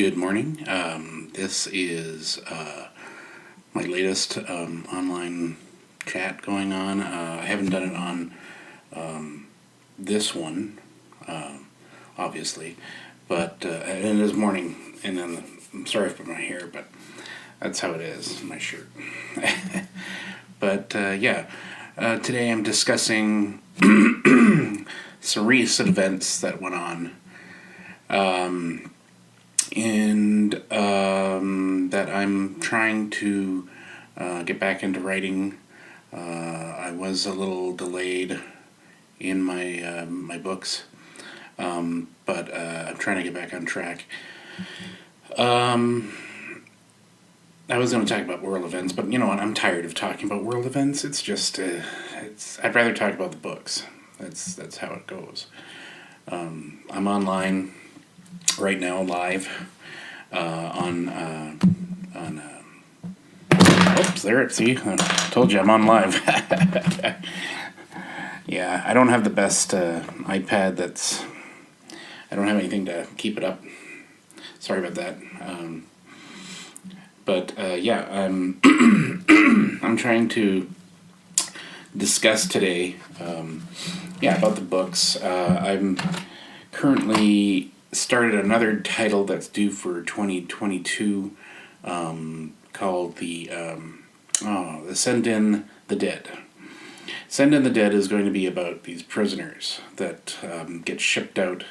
Good morning. This is my latest online chat going on. I haven't done it on this one, obviously, but and it is morning. And then I'm sorry for my hair, but that's how it is. My shirt. But today I'm discussing some recent events that went on. And that I'm trying to get back into writing. I was a little delayed in my books, but I'm trying to get back on track. I was going to talk about world events, but you know what? I'm tired of talking about world events. It's just I'd rather talk about the books. That's how it goes. I'm online right now, live on oops, there it. See, I told you I'm on live. Yeah, I don't have the best iPad. I don't have anything to keep it up. Sorry about that. I'm I'm trying to discuss today about the books. I'm currently started another title that's due for 2022 called the Send in the Dead. Send in the Dead is going to be about these prisoners that get shipped out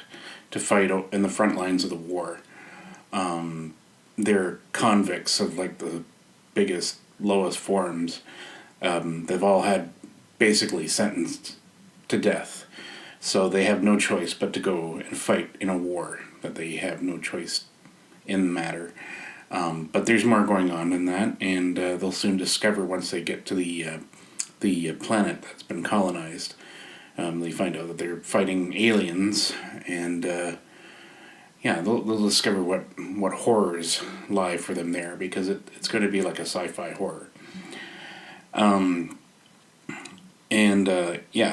to fight in the front lines of the war. They're convicts of like the biggest, lowest forms. They've all had basically sentenced to death. So they have no choice but to go and fight in a war that they have no choice in the matter. But there's more going on than that, and they'll soon discover once they get to the planet that's been colonized. They find out that they're fighting aliens, and they'll discover what horrors lie for them there, because it's going to be like a sci-fi horror.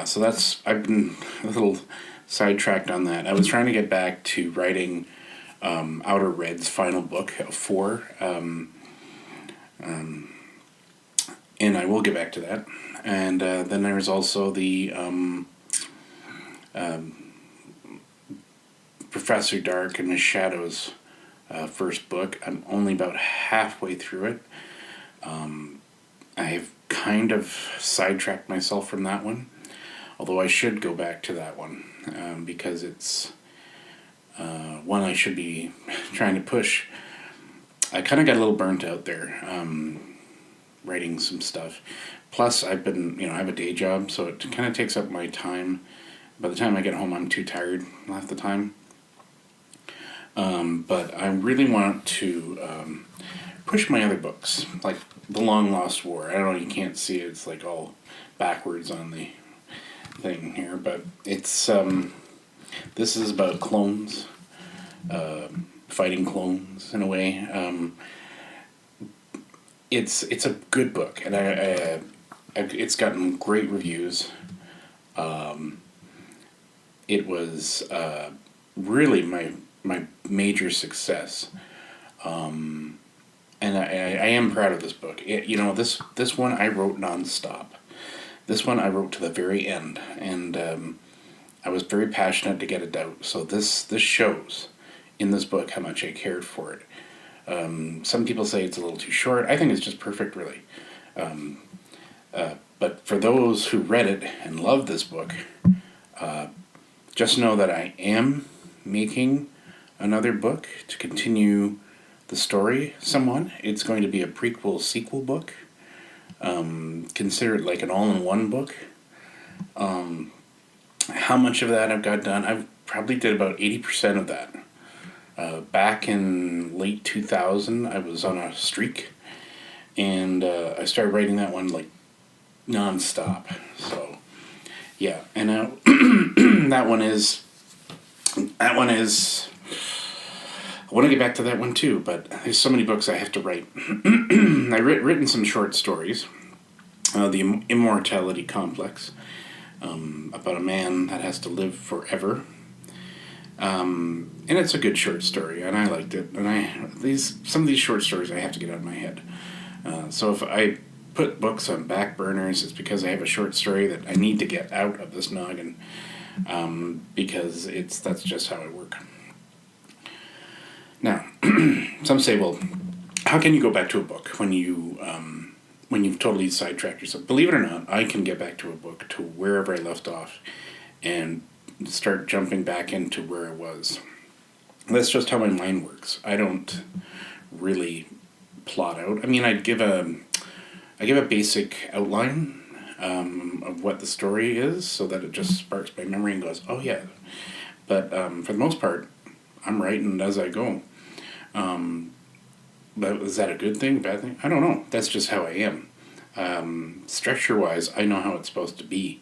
So I've been a little sidetracked on that. I was trying to get back to writing Outer Red's final book of 4, and I will get back to that. And then there's also the Professor Dark and Miss Shadow's first book. I'm only about halfway through it. I've kind of sidetracked myself from that one, although I should go back to that one because it's one I should be trying to push. I kind of got a little burnt out there writing some stuff. Plus, I have a day job, so it kind of takes up my time. By the time I get home, I'm too tired half the time. But I really want to push my other books, like The Long Lost War. I don't know, you can't see it. It's like all backwards on the thing here, but it's this is about clones, fighting clones in a way. It's a good book, and it's gotten great reviews. It was really my major success. And I am proud of this book. This one I wrote nonstop. This one I wrote to the very end, and I was very passionate to get it out. So this shows in this book how much I cared for it. Some people say it's a little too short. I think it's just perfect, really. But for those who read it and love this book, just know that I am making another book to continue the story somewhat. It's going to be a prequel sequel book. Consider it like an all-in-one book. How much of that I've got done? I probably did about 80% of that. Back in late 2000, I was on a streak, and I started writing that one like non-stop. So, yeah, and now that one is. I want to get back to that one too, but there's so many books I have to write. I've written some short stories. The Immortality Complex, about a man that has to live forever. And it's a good short story, and I liked it. And some of these short stories I have to get out of my head. So if I put books on back burners, it's because I have a short story that I need to get out of this noggin, because that's just how I work. Now, some say, well, how can you go back to a book when you've totally sidetracked yourself? Believe it or not, I can get back to a book to wherever I left off and start jumping back into where I was. That's just how my mind works. I don't really plot out. I mean, I give a basic outline of what the story is, so that it just sparks my memory and goes, oh yeah. But for the most part, I'm writing as I go. But is that a good thing, bad thing? I don't know. That's just how I am. Structure-wise, I know how it's supposed to be.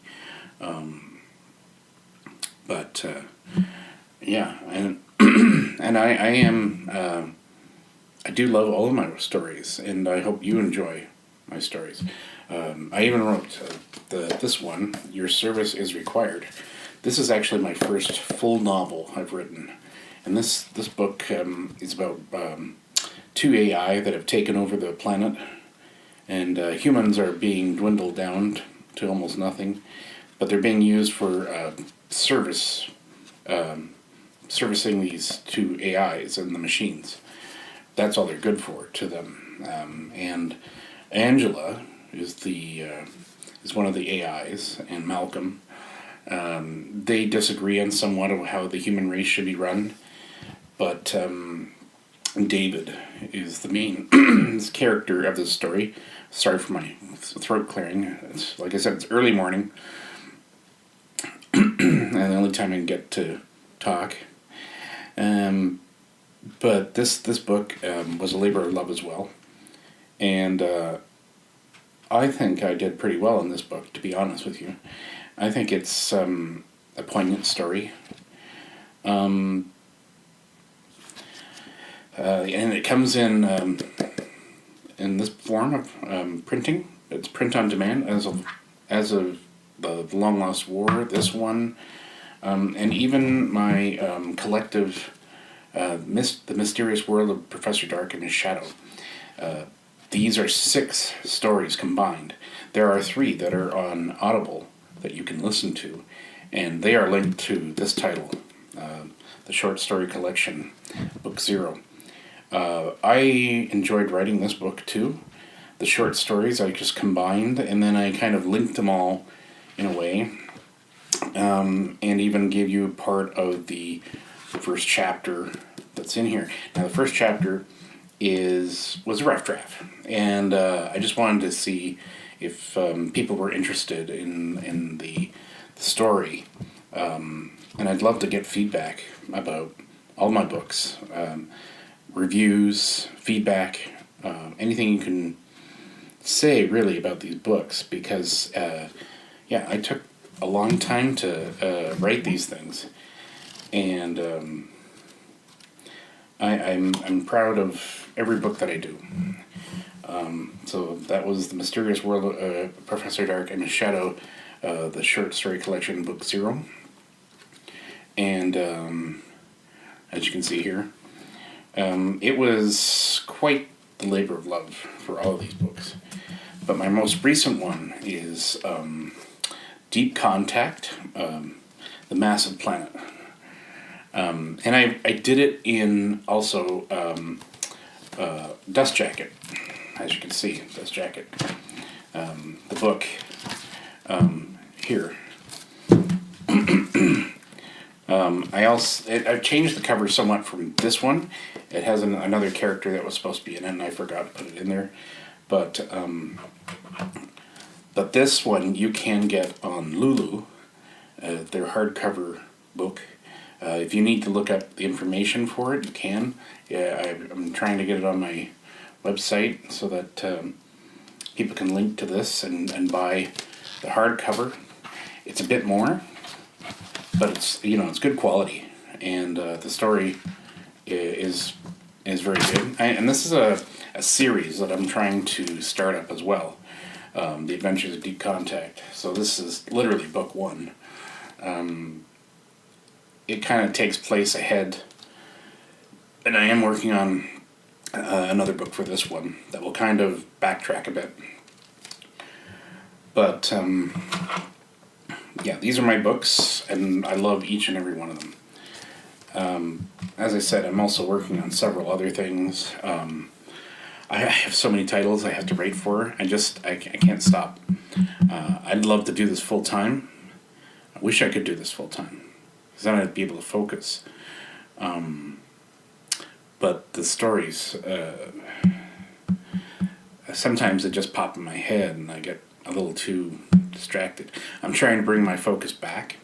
But yeah, and and I am I do love all of my stories, and I hope you enjoy my stories. I even wrote this one, Your Service is Required. This is actually my first full novel I've written, and this book is about two AI that have taken over the planet, and humans are being dwindled down to almost nothing, but they're being used for servicing these two AIs and the machines. That's all they're good for to them. And Angela is one of the AIs, and Malcolm. They disagree on somewhat of how the human race should be run, but David is the main character of this story. Sorry for my throat clearing. Like I said, it's early morning, and the only time I can get to talk. But this book was a labor of love as well, and I think I did pretty well in this book, to be honest with you. I think it's a poignant story, and it comes in this form of printing. It's print on demand as of the Long Lost War. This one, and even my collective, The Mysterious World of Professor Dark and His Shadow. These are 6 stories combined. There are 3 that are on Audible that you can listen to, and they are linked to this title, the short story collection, Book 0. I enjoyed writing this book too. The short stories I just combined, and then I kind of linked them all in a way, and even gave you a part of the first chapter that's in here. Now, the first chapter was a rough draft, and I just wanted to see if people were interested in the story, and I'd love to get feedback about all my books, reviews, feedback, anything you can say really about these books, because I took a long time to write these things, and I'm proud of every book that I do. So that was The Mysterious World of Professor Dark and His Shadow, the short story collection, Book 0. And as you can see here, it was quite the labor of love for all of these books. But my most recent one is Deep Contact, The Massive Planet. And I did it in also Dust Jacket, as you can see, Dust Jacket. The book here. I've changed the cover somewhat from this one. It has another character that was supposed to be in it, and I forgot to put it in there. But this one you can get on Lulu, their hardcover book. If you need to look up the information for it, you can. Yeah, I'm trying to get it on my website so that people can link to this and buy the hardcover. It's a bit more, but it's good quality, and the story is very good. And this is a series that I'm trying to start up as well, The Adventures of Deep Contact. So this is literally book 1. it kind of takes place ahead. And I am working on another book for this one that will kind of backtrack a bit. But yeah, these are my books, and I love each and every one of them. As I said, I'm also working on several other things. I have so many titles I have to write for. I can't stop. I'd love to do this full time. I wish I could do this full time, because then I'd be able to focus. But the stories, sometimes they just pop in my head and I get a little too distracted. I'm trying to bring my focus back,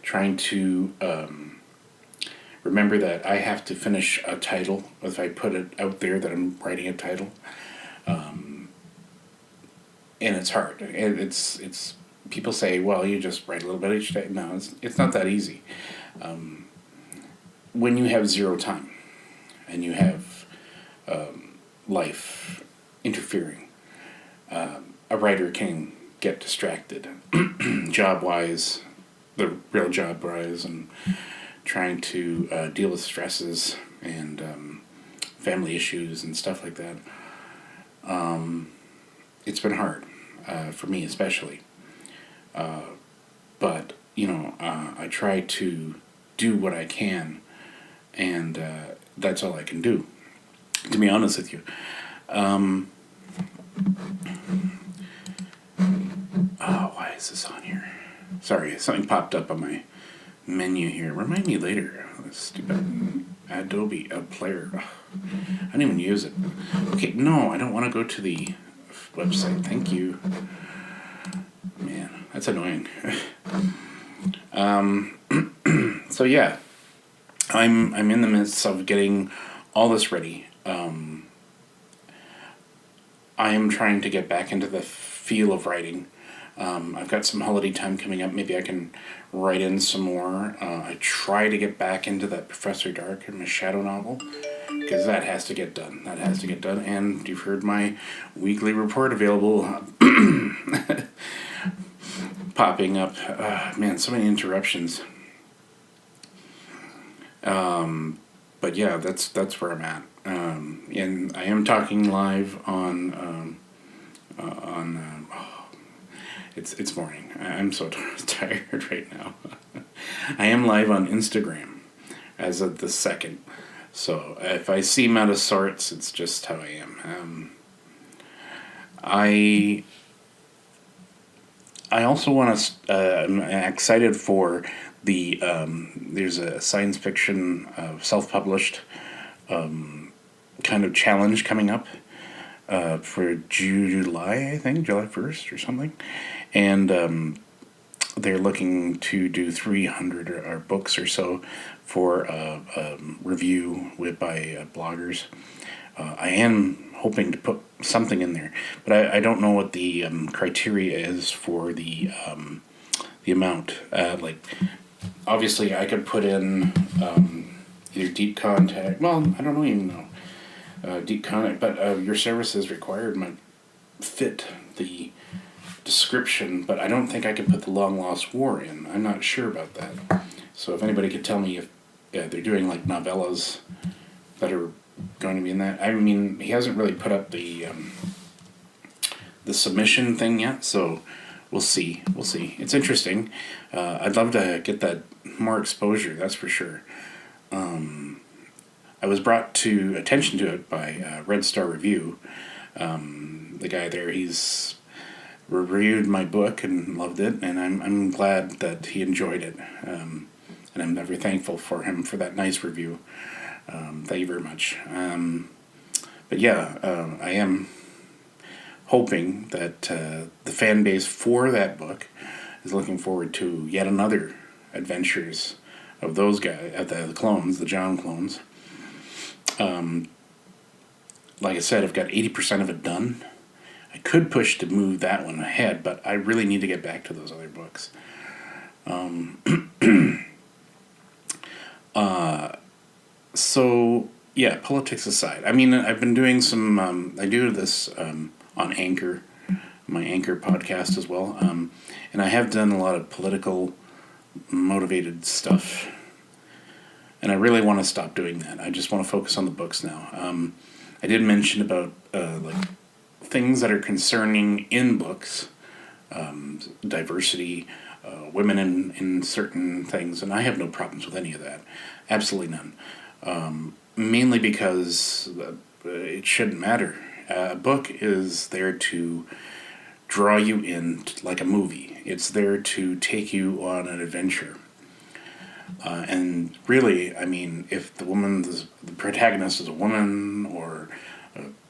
trying to remember that I have to finish a title. If I put it out there that I'm writing a title, and it's hard. It's people say, well, you just write a little bit each day. No, it's not that easy. When you have zero time and you have life interfering, a writer can get distracted, job-wise, the real job-wise, and trying to deal with stresses and family issues and stuff like that. It's been hard, for me especially. But, I try to do what I can, and that's all I can do, to be honest with you. Why is this on here? Sorry, something popped up on my menu here. Remind me later. This stupid Adobe Player. I don't even use it. Okay, no, I don't want to go to the website. Thank you. Man, that's annoying. So yeah, I'm in the midst of getting all this ready. I am trying to get back into the feel of writing. I've got some holiday time coming up. Maybe I can write in some more. I try to get back into that Professor Dark and my Shadow novel, because that has to get done. That has to get done. And you've heard my weekly report available. Popping up. Man, so many interruptions. But yeah, that's where I'm at. And I am talking live on it's morning. I'm so tired right now. I am live on Instagram as of the 2nd. So if I seem out of sorts, it's just how I am. I also want to. I'm excited for the. There's a science fiction self-published kind of challenge coming up for July, I think, July 1st or something, and they're looking to do 300 or books or so for review by bloggers. I am hoping to put something in there, but I don't know what the criteria is for the amount. Like, obviously, I could put in either deep contact. Well, I don't even know. Deep contact, but your services required might fit the description, but I don't think I could put the Long Lost War in. I'm not sure about that. So if anybody could tell me if they're doing like novellas that are going to be in that. I mean, he hasn't really put up the submission thing yet, so we'll see. We'll see. It's interesting. I'd love to get that more exposure, that's for sure. I was brought to attention to it by Red Star Review. The guy there, he's reviewed my book and loved it, and I'm glad that he enjoyed it. And I'm very thankful for him for that nice review. Thank you very much. But yeah, I am hoping that the fan base for that book is looking forward to yet another adventures of those guys, the clones, the John clones. Like I said, I've got 80% of it done. I could push to move that one ahead, but I really need to get back to those other books. So, yeah, politics aside. I mean, I've been doing some, I do this on Anchor, my Anchor podcast as well. And I have done a lot of political motivated stuff. And I really want to stop doing that. I just want to focus on the books now. I did mention about like things that are concerning in books, diversity, women in certain things, and I have no problems with any of that. Absolutely none. Mainly because it shouldn't matter. A book is there to draw you in like a movie. It's there to take you on an adventure. And really, I mean, if the protagonist is a woman or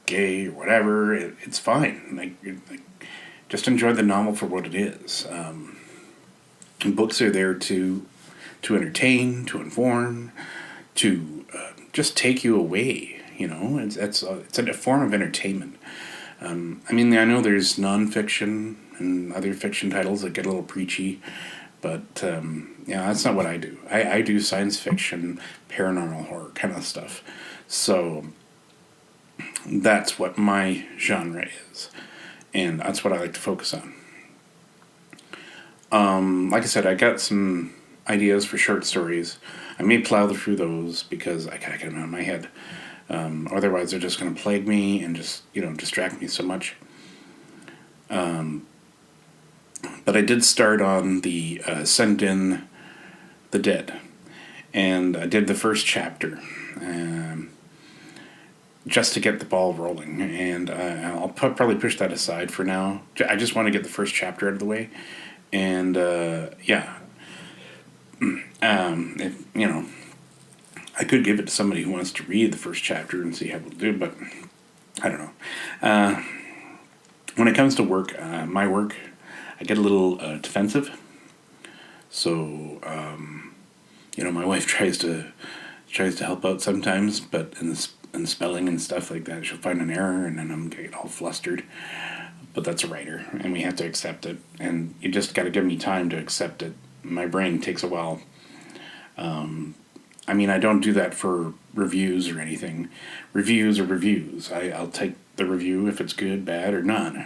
gay or whatever, it's fine. Like, just enjoy the novel for what it is. And books are there to entertain, to inform, to just take you away. You know, it's a form of entertainment. I mean, I know there's nonfiction and other fiction titles that get a little preachy, but yeah, that's not what I do. I do science fiction, paranormal horror kind of stuff. So that's what my genre is, and that's what I like to focus on. Like I said, I got some ideas for short stories. I may plow through those because I can't get them out of my head. Otherwise, they're just going to plague me and just, distract me so much. But I did start on the Send in the Dead. And I did the first chapter just to get the ball rolling. And I'll probably push that aside for now. I just want to get the first chapter out of the way. And, yeah. If, I could give it to somebody who wants to read the first chapter and see how it'll do, but I don't know. When it comes to work, my work, I get a little defensive. So, my wife tries to help out sometimes, but in the spelling and stuff like that, she'll find an error, and then I'm getting all flustered. But that's a writer, and we have to accept it. And you just got to give me time to accept it. My brain takes a while. I mean, I don't do that for reviews or anything. Reviews are reviews. I'll take the review if it's good, bad, or not.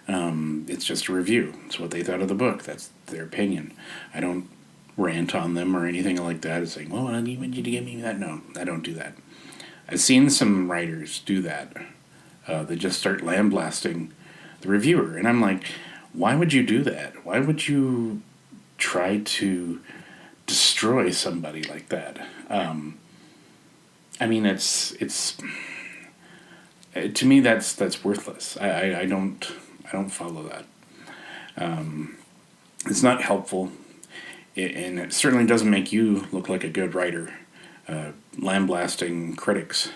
It's just a review. It's what they thought of the book. That's their opinion. I don't rant on them or anything like that. It's like, well, I need you to give me that. No, I don't do that. I've seen some writers do that. They just start lambasting the reviewer. And I'm like, why would you do that? Why would you try to destroy somebody like that? I mean, it's to me that's worthless. I don't follow that. It's not helpful, and it certainly doesn't make you look like a good writer. Lambasting critics,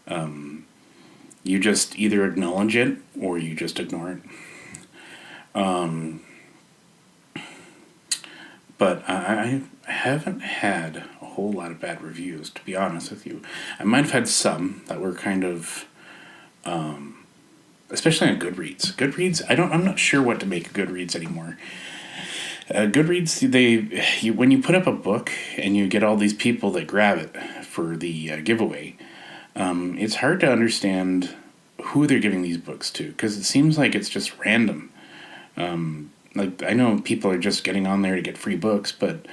you just either acknowledge it or you just ignore it. But I haven't had a whole lot of bad reviews, to be honest with you. I might have had some that were kind of, especially on Goodreads. Goodreads, I'm not sure what to make of Goodreads anymore. Goodreads, when you put up a book and you get all these people that grab it for the giveaway, it's hard to understand who they're giving these books to, because it seems like it's just random. Like, I know people are just getting on there to get free books, but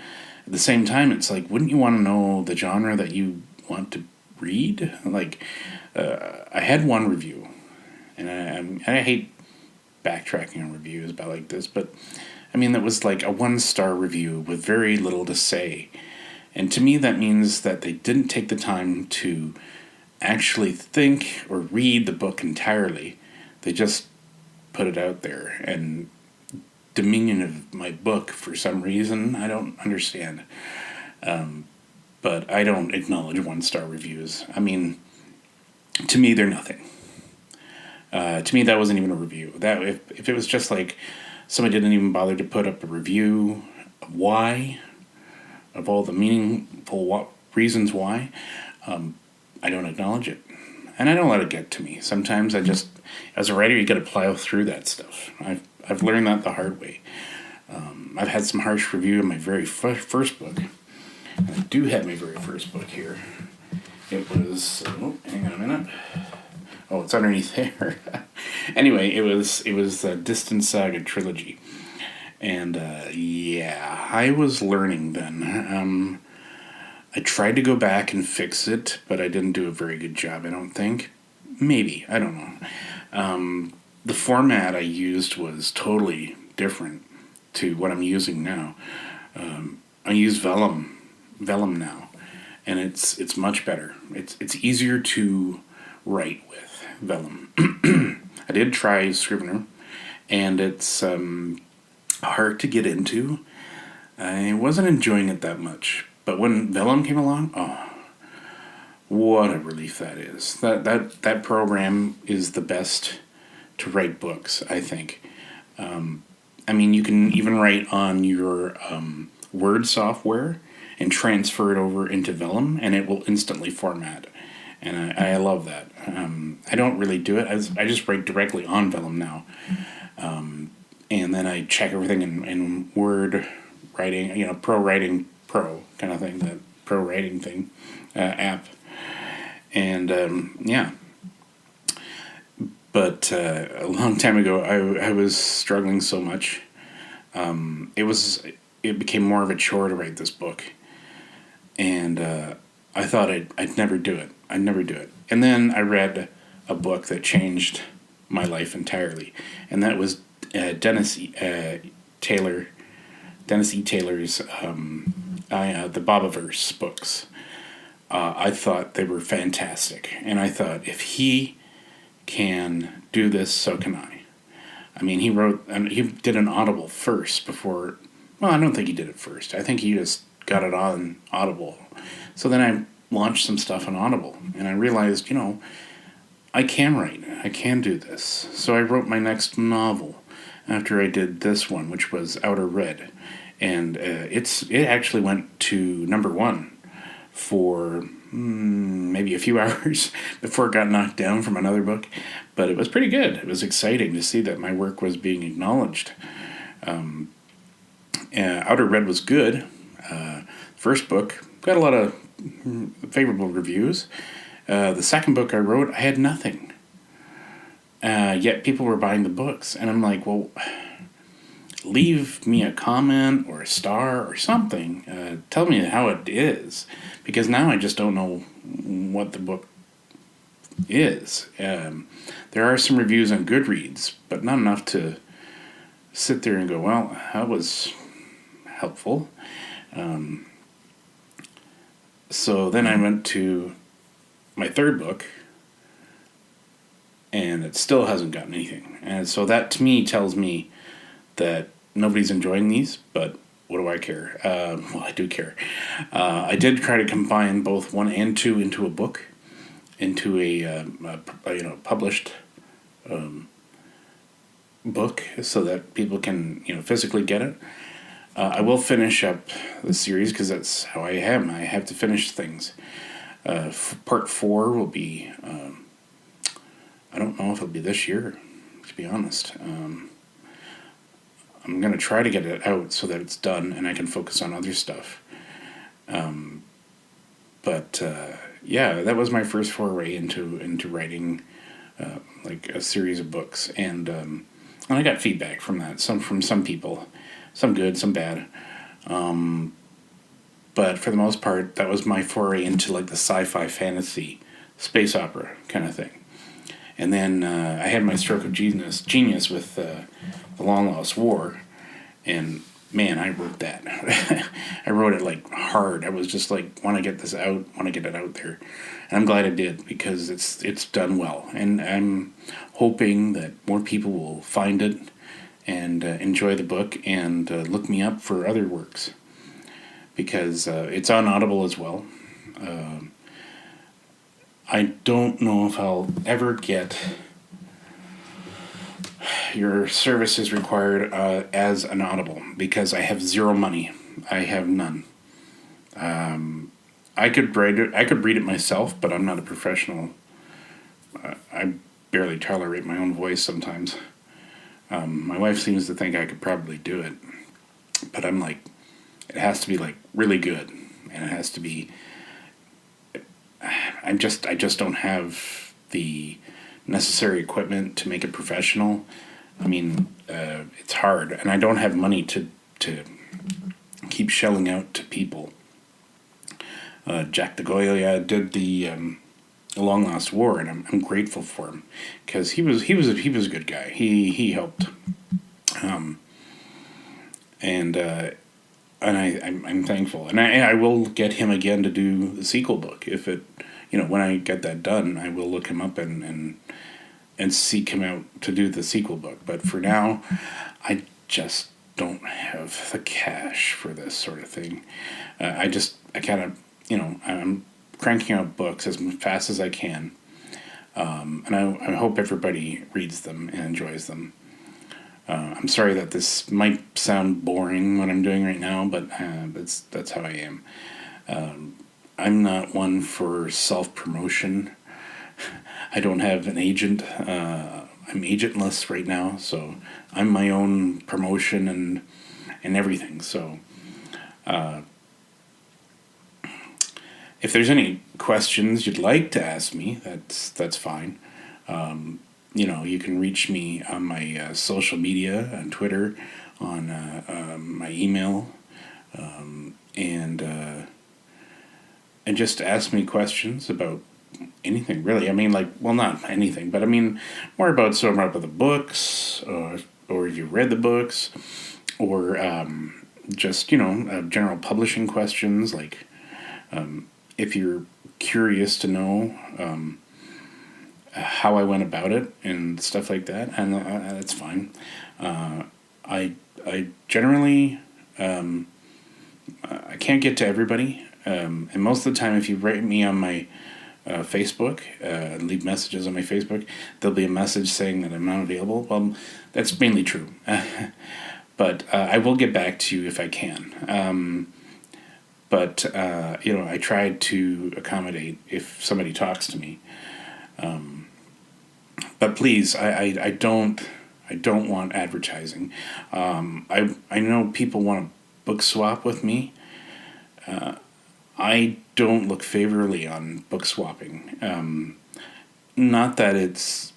at the same time, it's like, wouldn't you want to know the genre that you want to read? Like, I had one review, and I hate backtracking on reviews about like this, but I mean, that was like a 1-star review with very little to say. And to me, that means that they didn't take the time to actually think or read the book entirely. They just put it out there, and dominion of my book for some reason I don't understand. But I don't acknowledge 1-star reviews. I mean, to me, they're nothing. To me, that wasn't even a review. That if it was just like somebody didn't even bother to put up a review of why, of all the meaningful reasons why, I don't acknowledge it. And I don't let it get to me. Sometimes I just, as a writer, you got to plow through that stuff. I've learned that the hard way. I've had some harsh review in my very first book. And I do have my very first book here. It was, hang on a minute. Oh, it's underneath there. Anyway, it was the Distant Saga trilogy. And, yeah, I was learning then. I tried to go back and fix it, but I didn't do a very good job, I don't think. Maybe, I don't know. The format I used was totally different to what I'm using now. I use Vellum now, and it's much better. It's easier to write with Vellum. I did try Scrivener, and it's hard to get into. I wasn't enjoying it that much, but when Vellum came along, oh, what a relief that is. That program is the best to write books, I think. I mean, you can even write on your Word software and transfer it over into Vellum, and it will instantly format. And I love that. I don't really do it. I just write directly on Vellum now. And then I check everything in Word writing, Pro Writing Pro kind of thing, that Pro Writing thing, app. And yeah. But a long time ago, I was struggling so much. It became more of a chore to write this book, and I thought I'd never do it. I'd never do it. And then I read a book that changed my life entirely, and that was Dennis E. Taylor's the Bobiverse books. I thought they were fantastic, and I thought, if he can do this, so can I. I mean, he did an Audible first before. Well, I don't think he did it first. I think he just got it on Audible. So then I launched some stuff on Audible, and I realized, I can write. I can do this. So I wrote my next novel after I did this one, which was Outer Red, and it actually went to #1 for maybe a few hours before it got knocked down from another book, but it was pretty good. It was exciting to see that my work was being acknowledged. Outer Red was good. First book got a lot of favorable reviews. The second book I wrote, I had nothing. Yet people were buying the books, and I'm like, well, leave me a comment or a star or something. Tell me how it is, because now I just don't know what the book is. There are some reviews on Goodreads, but not enough to sit there and go, well, that was helpful. So then I went to my third book, and it still hasn't gotten anything. And so that, to me, tells me that nobody's enjoying these, but what do I care? Well, I do care. I did try to combine both 1 and 2 into a book, into a published book, so that people can physically get it. I will finish up the series because that's how I am. I have to finish things. Part 4 will be. I don't know if it'll be this year, to be honest. I'm going to try to get it out so that it's done and I can focus on other stuff. Yeah, that was my first foray into writing like a series of books, and I got feedback from that. From some people, some good, some bad. But for the most part, that was my foray into like the sci-fi fantasy space opera kind of thing. And then I had my stroke of genius with The Long Lost War, and man, I wrote that. I wrote it like hard. I was just like, want to get this out, want to get it out there. And I'm glad I did, because it's done well. And I'm hoping that more people will find it and enjoy the book and look me up for other works, because it's on Audible as well. I don't know if I'll ever get your services required as an Audible, because I have zero money. I have none. I could read it myself, but I'm not a professional. I barely tolerate my own voice sometimes. My wife seems to think I could probably do it, but I'm like, it has to be like really good, and it has to be. I just don't have the necessary equipment to make it professional. I mean, it's hard, and I don't have money to keep shelling out to people. Jack DeGoya did the Long Lost War, and I'm grateful for him because he was a good guy. He helped, and I'm thankful, and I will get him again to do the sequel book if it, when I get that done, I will look him up and seek him out to do the sequel book. But for now, I just don't have the cash for this sort of thing. I kind of, I'm cranking out books as fast as I can, and I hope everybody reads them and enjoys them. I'm sorry that this might sound boring what I'm doing right now, but that's how I am. I'm not one for self-promotion. I don't have an agent. I'm agentless right now, so I'm my own promotion and everything. So if there's any questions you'd like to ask me, that's fine. You can reach me on my social media, on Twitter, on my email, and just ask me questions about anything, really. I mean, not anything, but I mean more about the books, or if you read the books, or just general publishing questions, like if you're curious to know how I went about it and stuff like that, and that's fine. I generally I can't get to everybody, and most of the time, if you write me on my Facebook, leave messages on my Facebook, there'll be a message saying that I'm not available. Well, that's mainly true, but I will get back to you if I can. But I try to accommodate if somebody talks to me. But please, I don't want advertising. I know people want to book swap with me. I don't look favorably on book swapping. Not that it's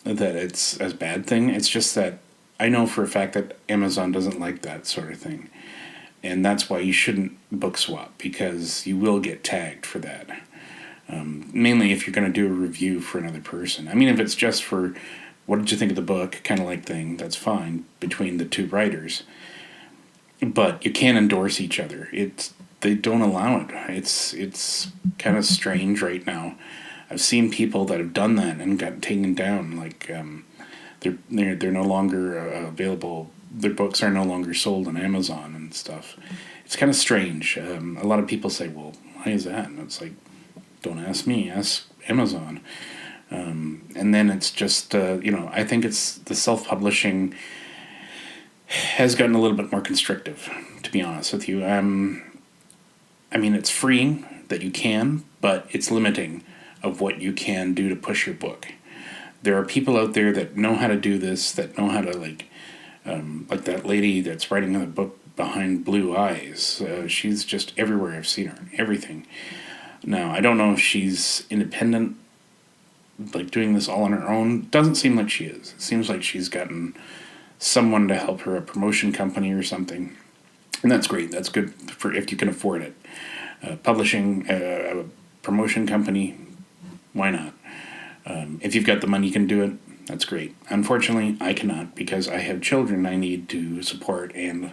that it's a bad thing. It's just that I know for a fact that Amazon doesn't like that sort of thing, and that's why you shouldn't book swap, because you will get tagged for that. Mainly if you're going to do a review for another person. I mean, if it's just for what did you think of the book, kind of like thing, that's fine between the two writers. But you can't endorse each other. They don't allow it. It's kind of strange right now. I've seen people that have done that and got taken down. Like they're no longer available. Their books are no longer sold on Amazon and stuff. It's kind of strange. A lot of people say, "Well, why is that?" And it's like, don't ask me, ask Amazon. And then it's just, I think it's the self-publishing has gotten a little bit more constrictive, to be honest with you. I mean, it's freeing that you can, but it's limiting of what you can do to push your book. There are people out there that know how to do this, that know how to, like that lady that's writing the book Behind Blue Eyes. She's just everywhere. I've seen her, everything. Now, I don't know if she's independent, like doing this all on her own. Doesn't seem like she is. It seems like she's gotten someone to help her, a promotion company or something. And that's great. That's good for if you can afford it. Publishing a promotion company, why not? If you've got the money, you can do it. That's great. Unfortunately, I cannot, because I have children I need to support, and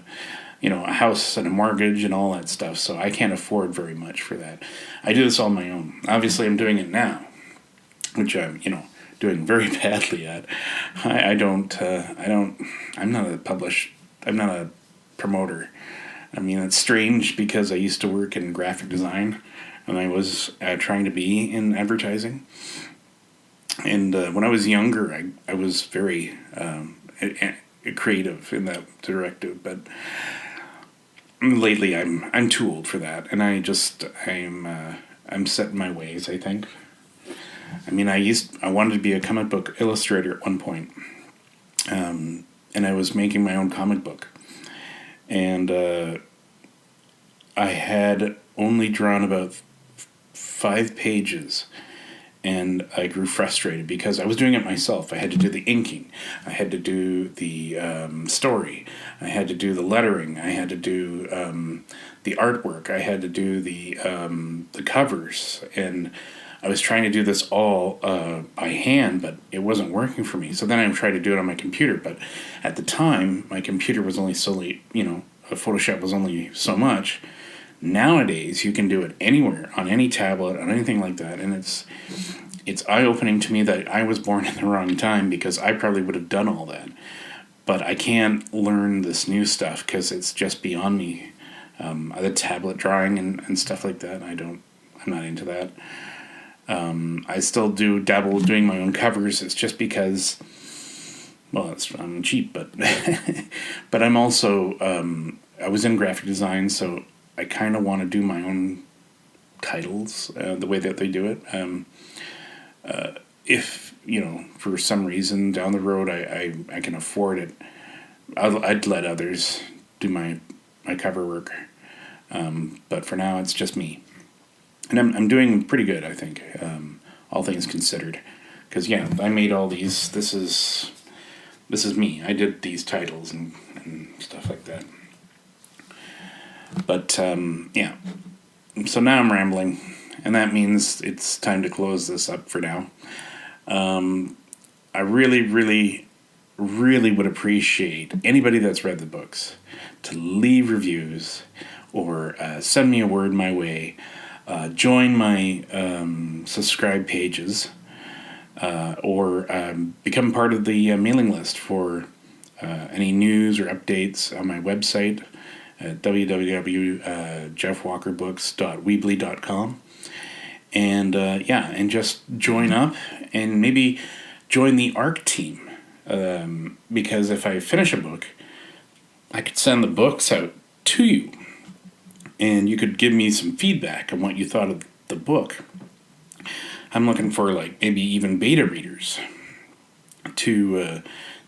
a house and a mortgage and all that stuff, so I can't afford very much for that. I do this on my own. Obviously, I'm doing it now, which I'm, doing very badly at. I'm not a promoter. I mean, it's strange because I used to work in graphic design, and I was trying to be in advertising. And when I was younger, I was very creative in that directive, but lately I'm too old for that, and I'm set in my ways, I think. I mean, I wanted to be a comic book illustrator at one point, and I was making my own comic book, and I had only drawn about 5 pages, and I grew frustrated because I was doing it myself. I had to do the inking, I had to do the story, I had to do the lettering, I had to do the artwork, I had to do the covers, and I was trying to do this all by hand, but it wasn't working for me. So then I tried to do it on my computer, but at the time, my computer was only so late, Photoshop was only so much. Nowadays, you can do it anywhere, on any tablet, on anything like that, and it's eye-opening to me that I was born in the wrong time, because I probably would have done all that. But I can't learn this new stuff because it's just beyond me. The tablet drawing and stuff like that, I'm not into that. I still do dabble with doing my own covers. It's just because, well, I'm cheap, but but I'm also I was in graphic design, so I kind of want to do my own titles the way that they do it. If for some reason down the road I can afford it, I'd let others do my cover work. But for now, it's just me. And I'm doing pretty good, I think, all things considered. Because, I made all these. This is me. I did these titles and stuff like that. But, So now I'm rambling. And that means it's time to close this up for now. I really, really, really would appreciate anybody that's read the books to leave reviews or send me a word my way. Join my subscribe pages or become part of the mailing list for any news or updates on my website at www.jeffwalkerbooks.weebly.com. And just join up and maybe join the ARC team, because if I finish a book, I could send the books out to you, and you could give me some feedback on what you thought of the book. I'm looking for maybe even beta readers to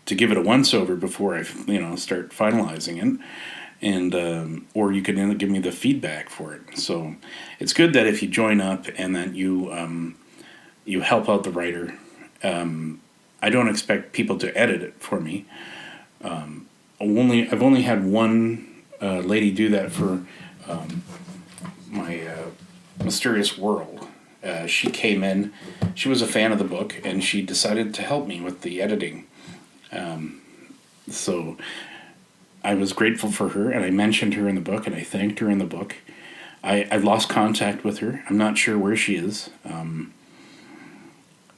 give it a once over before I start finalizing it, and or you can give me the feedback for it. So it's good that if you join up and that you help out the writer. I don't expect people to edit it for me. I've only had one lady do that for my Mysterious World. She came in, she was a fan of the book, and she decided to help me with the editing. So I was grateful for her, and I mentioned her in the book, and I thanked her in the book. I've lost contact with her. I'm not sure where she is.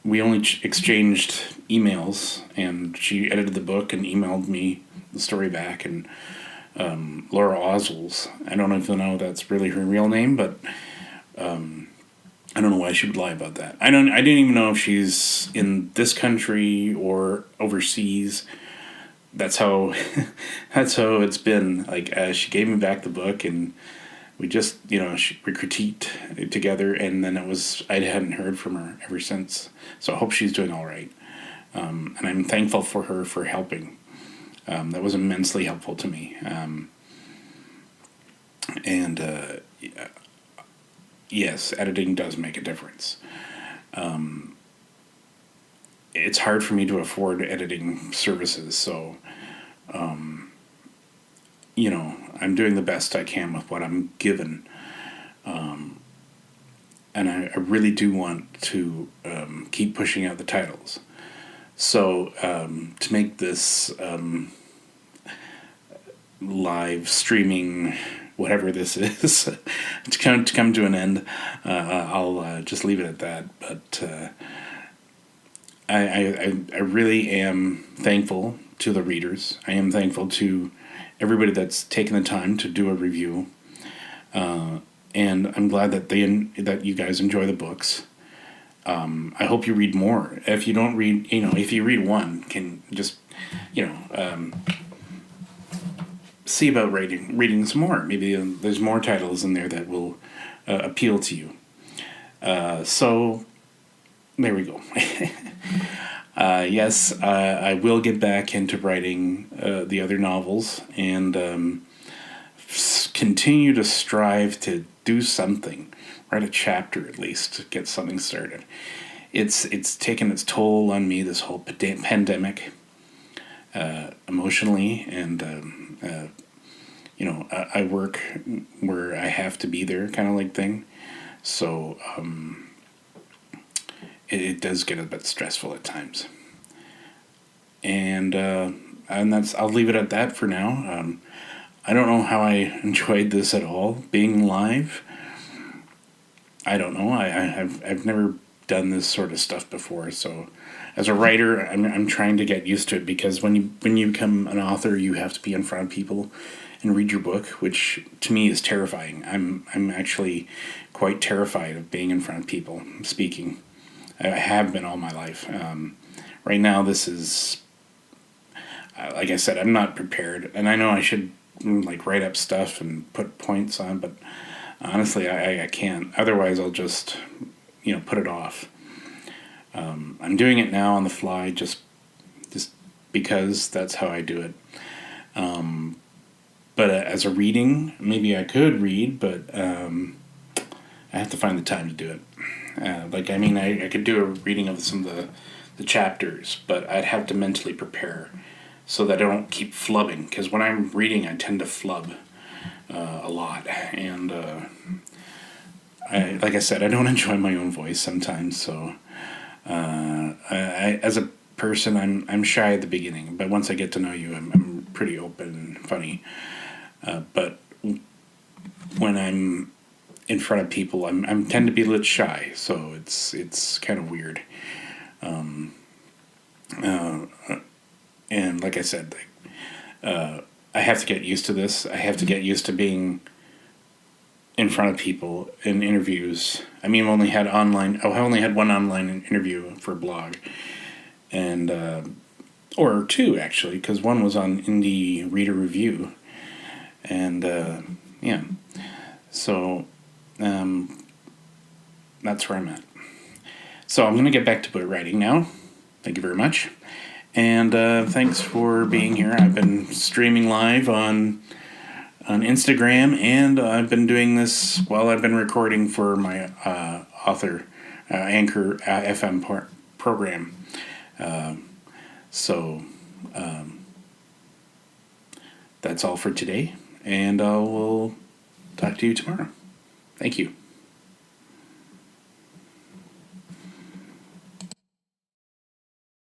We only exchanged emails, and she edited the book and emailed me the story back. And Laura Oswald, I don't know if you know that's really her real name, but I don't know why she would lie about that. I didn't even know if she's in this country or overseas. That's how it's been. She gave me back the book, and we just we critiqued it together, and then I hadn't heard from her ever since. So I hope she's doing all right, and I'm thankful for her for helping. That was immensely helpful to me. Yes, editing does make a difference. It's hard for me to afford editing services, so I'm doing the best I can with what I'm given. And I really do want to keep pushing out the titles. So to make this live streaming, whatever this is, to come to an end, I'll just leave it at that. But I really am thankful to the readers. I am thankful to everybody that's taken the time to do a review. And I'm glad that that you guys enjoy the books. I hope you read more. If you don't read, if you read one, can just, see about reading some more. Maybe there's more titles in there that will appeal to you. So there we go. Yes, I will get back into writing the other novels and continue to strive to do something, write a chapter at least, to get something started. it's taken its toll on me, this whole pandemic, emotionally, and I work where I have to be there, kind of like thing. So it does get a bit stressful at times, and that's, I'll leave it at that for now. I don't know how I enjoyed this at all, being live. I don't know. I've never done this sort of stuff before, so as a writer, I'm trying to get used to it, because when you become an author, you have to be in front of people and read your book, which to me is terrifying. I'm actually quite terrified of being in front of people speaking. I have been all my life. Right now, this is, like I said, I'm not prepared, and I know I should like write up stuff and put points on, but honestly, I can't. Otherwise, I'll just put it off. I'm doing it now on the fly, just because that's how I do it. But as a reading, maybe I could read, but I have to find the time to do it. I could do a reading of some of the chapters, but I'd have to mentally prepare so that I don't keep flubbing. Because when I'm reading, I tend to flub a lot, and like I said, I don't enjoy my own voice sometimes. So as a person, I'm shy at the beginning, but once I get to know you, I'm pretty open and funny. But when I'm in front of people, I'm tend to be a little shy, so it's kind of weird. And like I said, I have to get used to this. I have to get used to being in front of people in interviews. I mean, I only had one online interview for a blog, and or two actually, because one was on Indie Reader Review, and yeah, so that's where I'm at. So I'm gonna get back to book writing now. Thank you very much, and thanks for being here. I've been streaming live on Instagram, and I've been doing this while I've been recording for my author Anchor FM program. So that's all for today, and we'll talk to you tomorrow. Thank you.